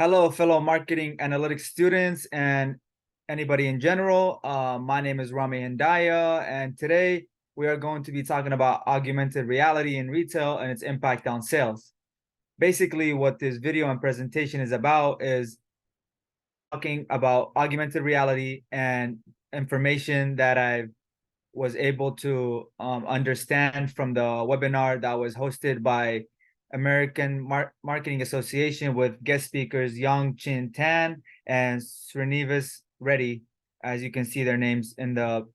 Hello, fellow marketing analytics students and anybody in general. My name is Ramy Hindaia, and today we are going to be talking about augmented reality in retail and its impact on sales. Basically, what this video and presentation is about is talking about augmented reality and information that I was able to understand from the webinar that was hosted by American Marketing Association with guest speakers Yang Chin Tan and Srinivas Reddy, as you can see their names in the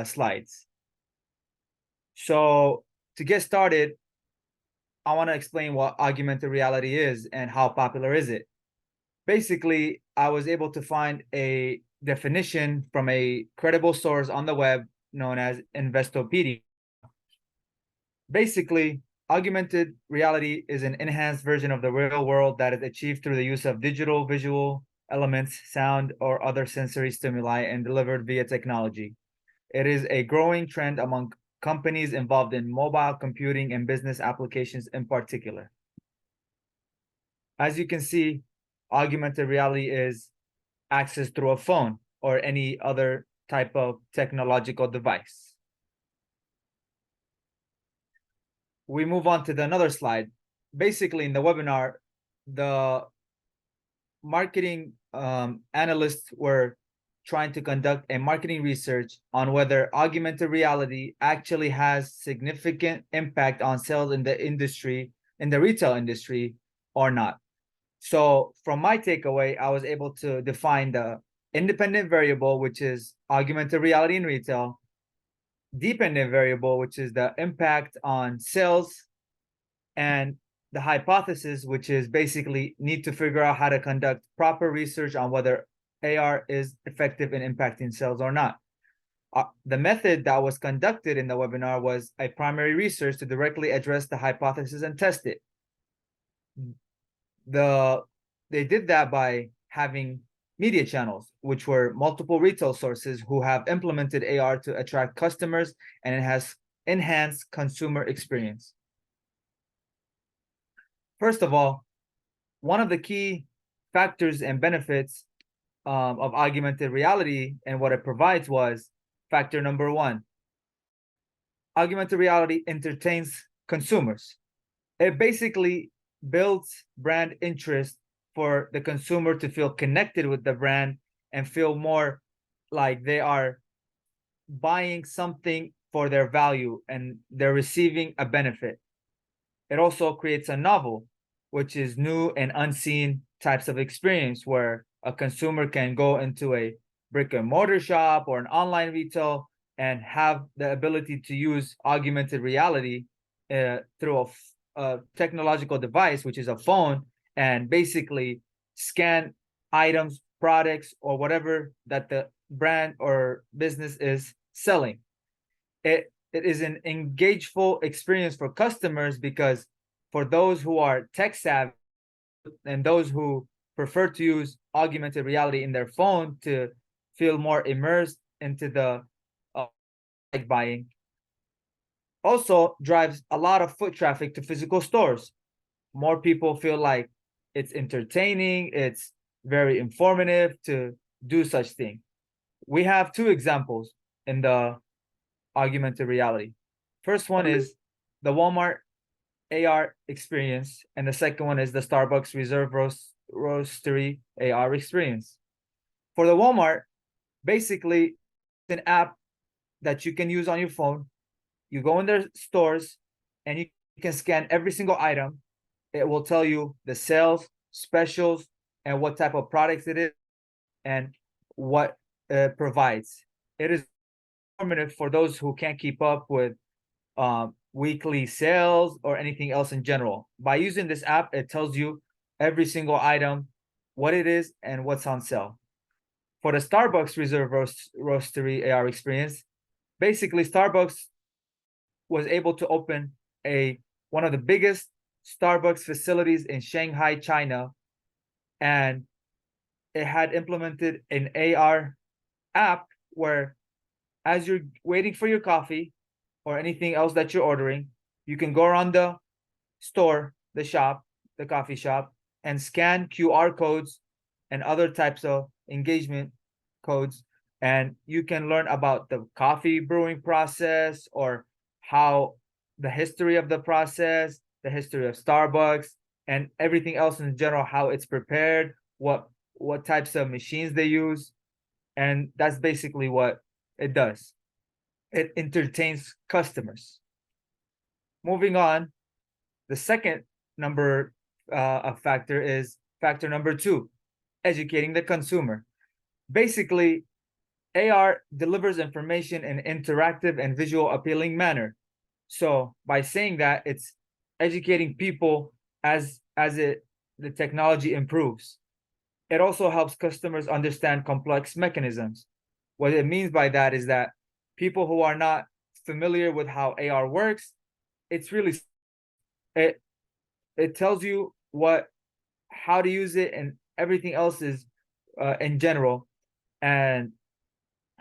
slides. So to get started, I want to explain what augmented reality is and how popular is it. Basically, I was able to find a definition from a credible source on the web known as Investopedia. Basically, augmented reality is an enhanced version of the real world that is achieved through the use of digital visual elements, sound, or other sensory stimuli and delivered via technology. It is a growing trend among companies involved in mobile computing and business applications in particular. As you can see, augmented reality is accessed through a phone or any other type of technological device. We move on to another slide. Basically, in the webinar, the marketing analysts were trying to conduct a marketing research on whether augmented reality actually has significant impact on sales in the industry, in the retail industry, or not. So from my takeaway, I was able to define the independent variable, which is augmented reality in retail, dependent variable, which is the impact on sales, and the hypothesis, which is basically need to figure out how to conduct proper research on whether AR is effective in impacting sales or not. The method that was conducted in the webinar was a primary research to directly address the hypothesis and test it. They did that by having media channels, which were multiple retail sources who have implemented AR to attract customers, and it has enhanced consumer experience. First of all, one of the key factors and benefits of augmented reality and what it provides was factor number one. Augmented reality entertains consumers. It basically builds brand interest for the consumer to feel connected with the brand and feel more like they are buying something for their value and they're receiving a benefit. It also creates a novel, which is new and unseen types of experience where a consumer can go into a brick and mortar shop or an online retail and have the ability to use augmented reality through a technological device, which is a phone, and basically scan items, products, or whatever that the brand or business is selling. It is an engageful experience for customers because for those who are tech savvy and those who prefer to use augmented reality in their phone to feel more immersed into the buying, also drives a lot of foot traffic to physical stores. More people feel like it's entertaining, it's very informative to do such thing. We have two examples in the augmented reality. First one is the Walmart AR experience, and the second one is the Starbucks Reserve Roastery AR experience. For the Walmart, basically, it's an app that you can use on your phone. You go in their stores and you can scan every single item. It will tell you the sales, specials, and what type of products it is and what it provides. It is informative for those who can't keep up with weekly sales or anything else in general. By using this app, it tells you every single item, what it is, and what's on sale. For the Starbucks Reserve Roastery AR experience, basically Starbucks was able to open one of the biggest Starbucks facilities in Shanghai, China, and it had implemented an AR app where as you're waiting for your coffee or anything else that you're ordering, you can go around the store, the shop, the coffee shop, and scan QR codes and other types of engagement codes, and you can learn about the coffee brewing process, or how the history of the process, the history of Starbucks, and everything else in general, how it's prepared, what types of machines they use. And that's basically what it does. It entertains customers. Moving on, the second number of factor is factor number 2, educating the consumer. Basically, AR delivers information in an interactive and visual appealing manner. So by saying that, it's educating people as the technology improves. It also helps customers understand complex mechanisms. What it means by that is that people who are not familiar with how AR works, it's really it it tells you how to use it, and everything else is in general. And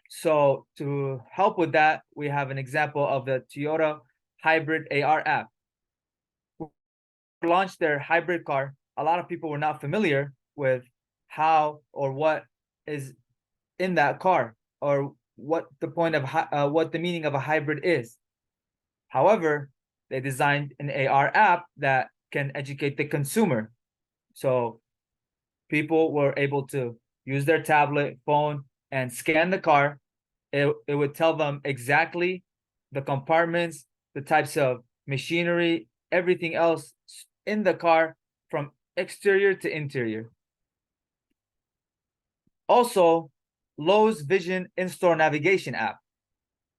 so to help with that, we have an example of the Toyota hybrid AR app. Launched their hybrid car, a lot of people were not familiar with how or what is in that car, or what the point of what the meaning of a hybrid is. However, they designed an AR app that can educate the consumer. So people were able to use their tablet, phone, and scan the car. It would tell them exactly the compartments, the types of machinery, everything else in the car from exterior to interior. Also, Lowe's Vision in-store navigation app.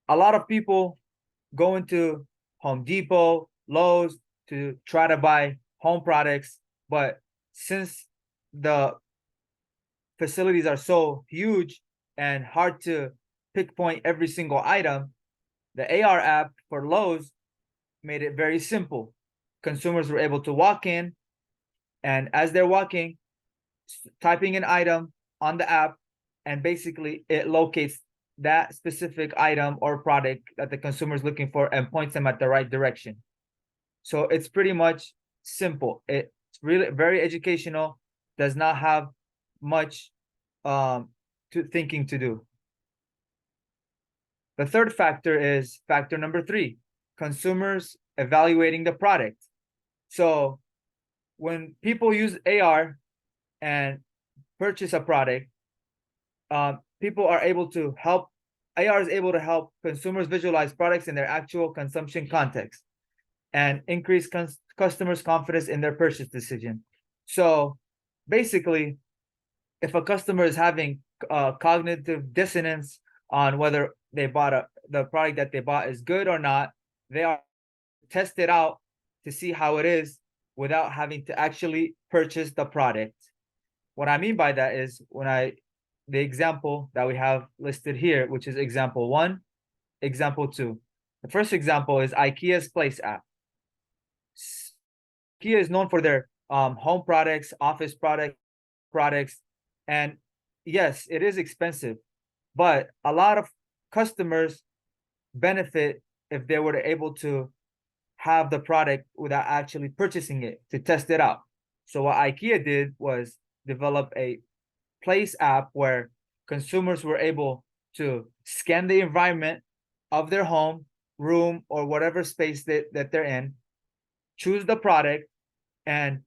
A lot of people go into Home Depot, Lowe's to try to buy home products, but since the facilities are so huge and hard to pinpoint every single item, the AR app for Lowe's made it very simple. Consumers were able to walk in, and as they're walking, typing an item on the app, and basically it locates that specific item or product that the consumer is looking for and points them at the right direction. So it's pretty much simple. It's really very educational, does not have much thinking to do. The third factor is factor number 3, consumers evaluating the product. So when people use AR and purchase a product, people are able to help, AR is able to help consumers visualize products in their actual consumption context and increase customers' confidence in their purchase decision. So basically, if a customer is having cognitive dissonance on whether they bought the product that they bought is good or not, they are test it out to see how it is without having to actually purchase the product. What I mean by that is the example that we have listed here, which is example 1, example 2. The first example is IKEA's Place app. IKEA is known for their home products, office products, and yes, it is expensive, but a lot of customers benefit if they were able to have the product without actually purchasing it to test it out. So what IKEA did was develop a Place app where consumers were able to scan the environment of their home, room, or whatever space that they're in, choose the product, and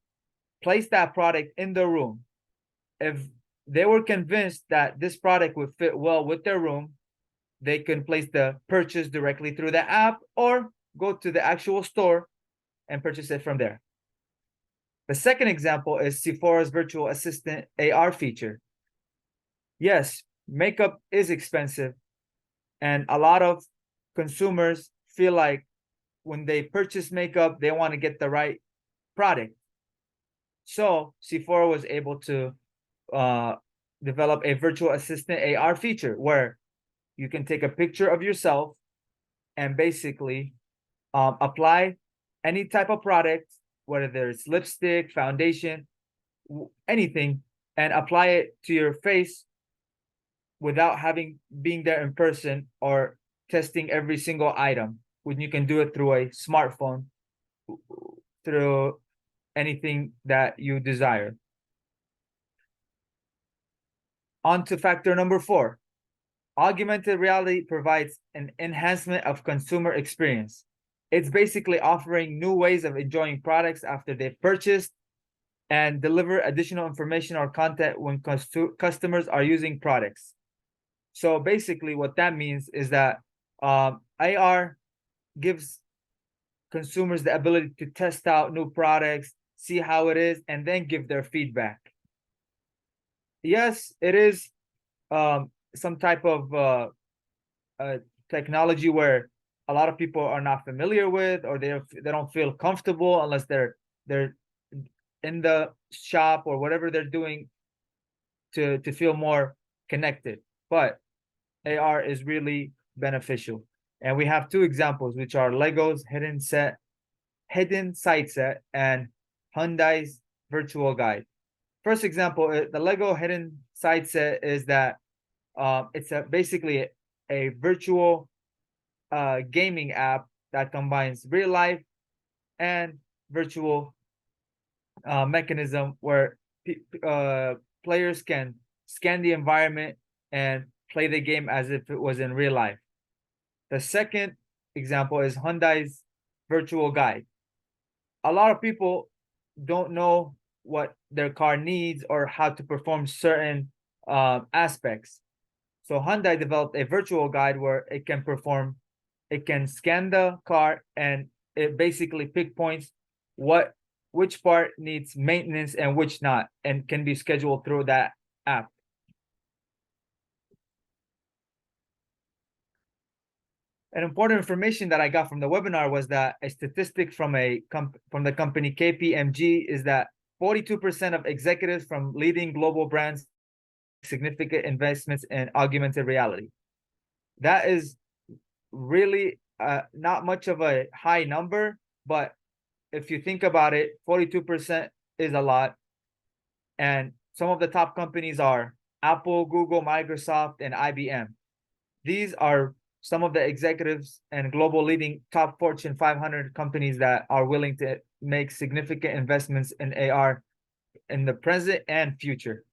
place that product in the room. If they were convinced that this product would fit well with their room, they can place the purchase directly through the app or go to the actual store and purchase it from there. The second example is Sephora's virtual assistant AR feature. Yes, makeup is expensive, and a lot of consumers feel like when they purchase makeup, they want to get the right product. So Sephora was able to develop a virtual assistant AR feature where you can take a picture of yourself and basically apply any type of product, whether there's lipstick, foundation, anything, and apply it to your face without being there in person or testing every single item, when you can do it through a smartphone, through anything that you desire. On to factor number 4. Augmented reality provides an enhancement of consumer experience. It's basically offering new ways of enjoying products after they've purchased and deliver additional information or content when customers are using products. So basically what that means is that AR gives consumers the ability to test out new products, see how it is, and then give their feedback. Yes, it is some type of technology where a lot of people are not familiar with, or they don't feel comfortable unless they're in the shop or whatever they're doing to feel more connected. But AR is really beneficial. And we have two examples, which are Lego's hidden side set and Hyundai's virtual guide. First example, the Lego hidden side set is that it's basically a virtual gaming app that combines real life and virtual mechanism where players can scan the environment and play the game as if it was in real life. The second example is Hyundai's virtual guide. A lot of people don't know what their car needs or how to perform certain aspects. So Hyundai developed a virtual guide where it can scan the car and it basically pinpoints which part needs maintenance and which not, and can be scheduled through that app. An important information that I got from the webinar was that a statistic from the company KPMG is that 42% of executives from leading global brands significant investments in augmented reality. That is really not much of a high number, but if you think about it, 42% is a lot. And some of the top companies are Apple, Google, Microsoft, and IBM. These are some of the executives and global leading top Fortune 500 companies that are willing to make significant investments in AR in the present and future.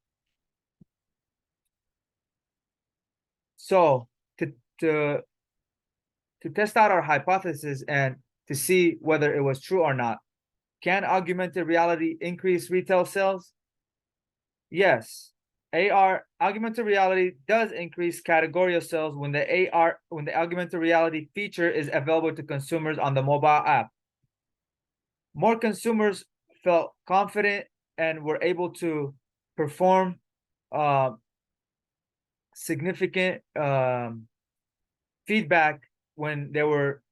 So to test out our hypothesis and to see whether it was true or not, can augmented reality increase retail sales? Yes. Augmented reality does increase category of sales when the augmented reality feature is available to consumers on the mobile app. More consumers felt confident and were able to perform significant feedback when they were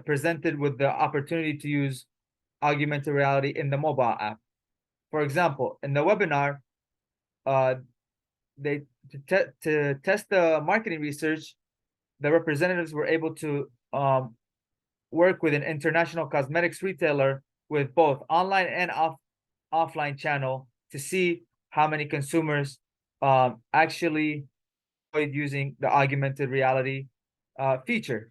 presented with the opportunity to use augmented reality in the mobile app. For example, in the webinar, to test the marketing research, the representatives were able to work with an international cosmetics retailer with both online and offline channel to see how many consumers actually enjoyed using the augmented reality feature.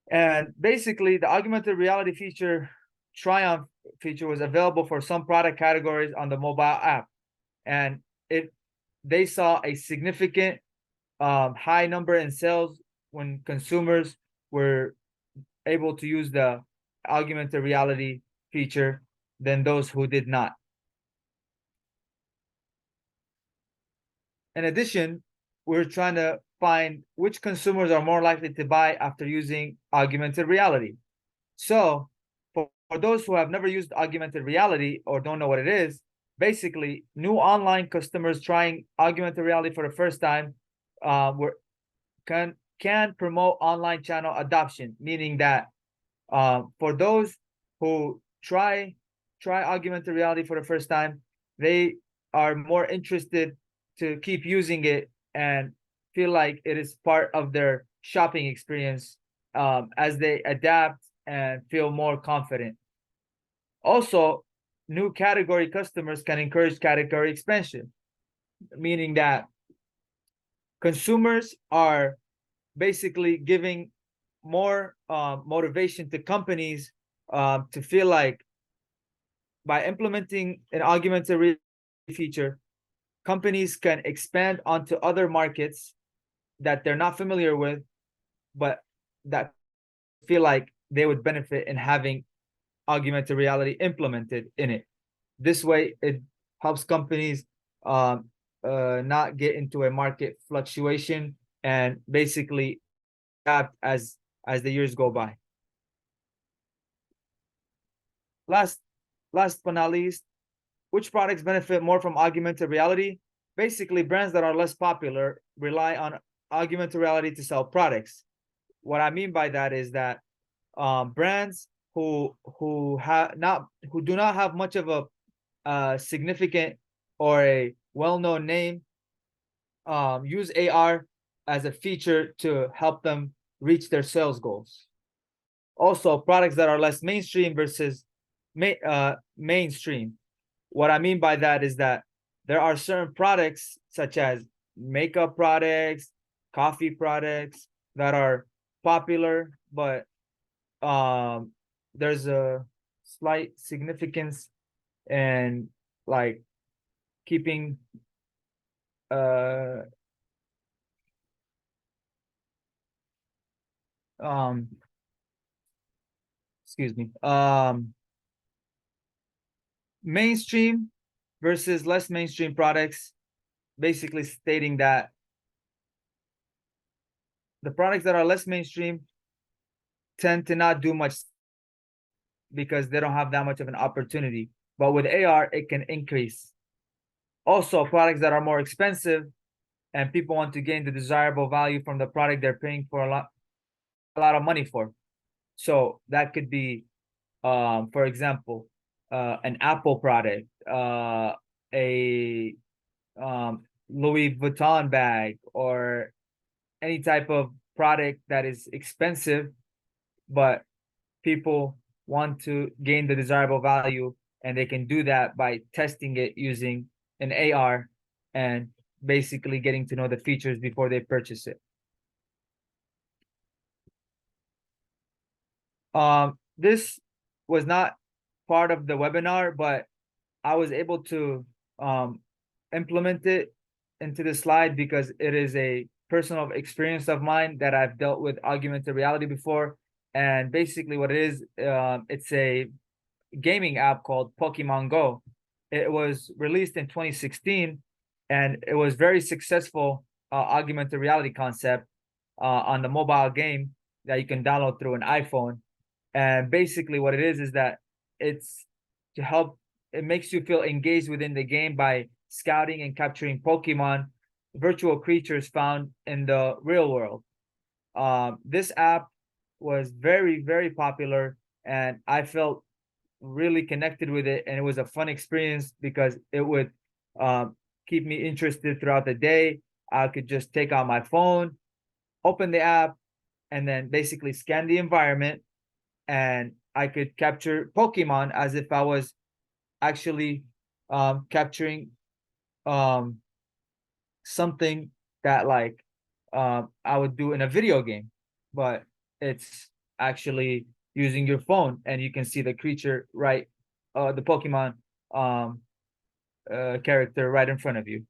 And basically, the augmented reality feature, Triumph feature, was available for some product categories on the mobile app, and they saw a significant high number in sales when consumers were able to use the augmented reality feature than those who did not. In addition, we're trying to find which consumers are more likely to buy after using augmented reality. So for those who have never used augmented reality or don't know what it is, basically new online customers trying augmented reality for the first time can promote online channel adoption, meaning that for those who try augmented reality for the first time, they are more interested to keep using it and feel like it is part of their shopping experience as they adapt and feel more confident. Also, new category customers can encourage category expansion, meaning that consumers are basically giving more motivation to companies to feel like by implementing an augmented reality feature, companies can expand onto other markets that they're not familiar with, but that feel like they would benefit in having augmented reality implemented in it. This way, it helps companies not get into a market fluctuation and basically adapt as the years go by. Last, last but not least, which products benefit more from augmented reality? Basically, brands that are less popular rely on augmented reality to sell products. What I mean by that is that brands who do not have much of a significant or a well-known name use AR as a feature to help them reach their sales goals. Also, products that are less mainstream versus mainstream. What I mean by that is that there are certain products such as makeup products, coffee products that are popular, but there's a slight significance in like keeping uh um excuse me mainstream versus less mainstream products, basically stating that the products that are less mainstream tend to not do much because they don't have that much of an opportunity, but with AR it can increase. Also, products that are more expensive and people want to gain the desirable value from the product they're paying for a lot of money for. So that could be for example, an Apple product, a Louis Vuitton bag, or any type of product that is expensive, but people want to gain the desirable value, and they can do that by testing it using an AR and basically getting to know the features before they purchase it. This was not part of the webinar, but I was able to implement it into the slide because it is a personal experience of mine that I've dealt with augmented reality before. And basically what it is, it's a gaming app called Pokemon Go. It was released in 2016 and it was very successful augmented reality concept on the mobile game that you can download through an iPhone. And basically what it is that it's to help, it makes you feel engaged within the game by scouting and capturing Pokemon, virtual creatures found in the real world. This app was very, very popular, and I felt really connected with it. And it was a fun experience because it would keep me interested throughout the day. I could just take out my phone, open the app, and then basically scan the environment, and I could capture Pokemon as if I was actually capturing um, something that like I would do in a video game, but it's actually using your phone and you can see the creature right, the Pokemon um, character right in front of you.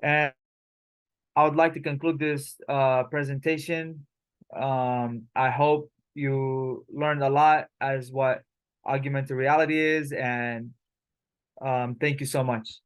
And I would like to conclude this presentation. I hope you learned a lot as what augmented reality is, and thank you so much.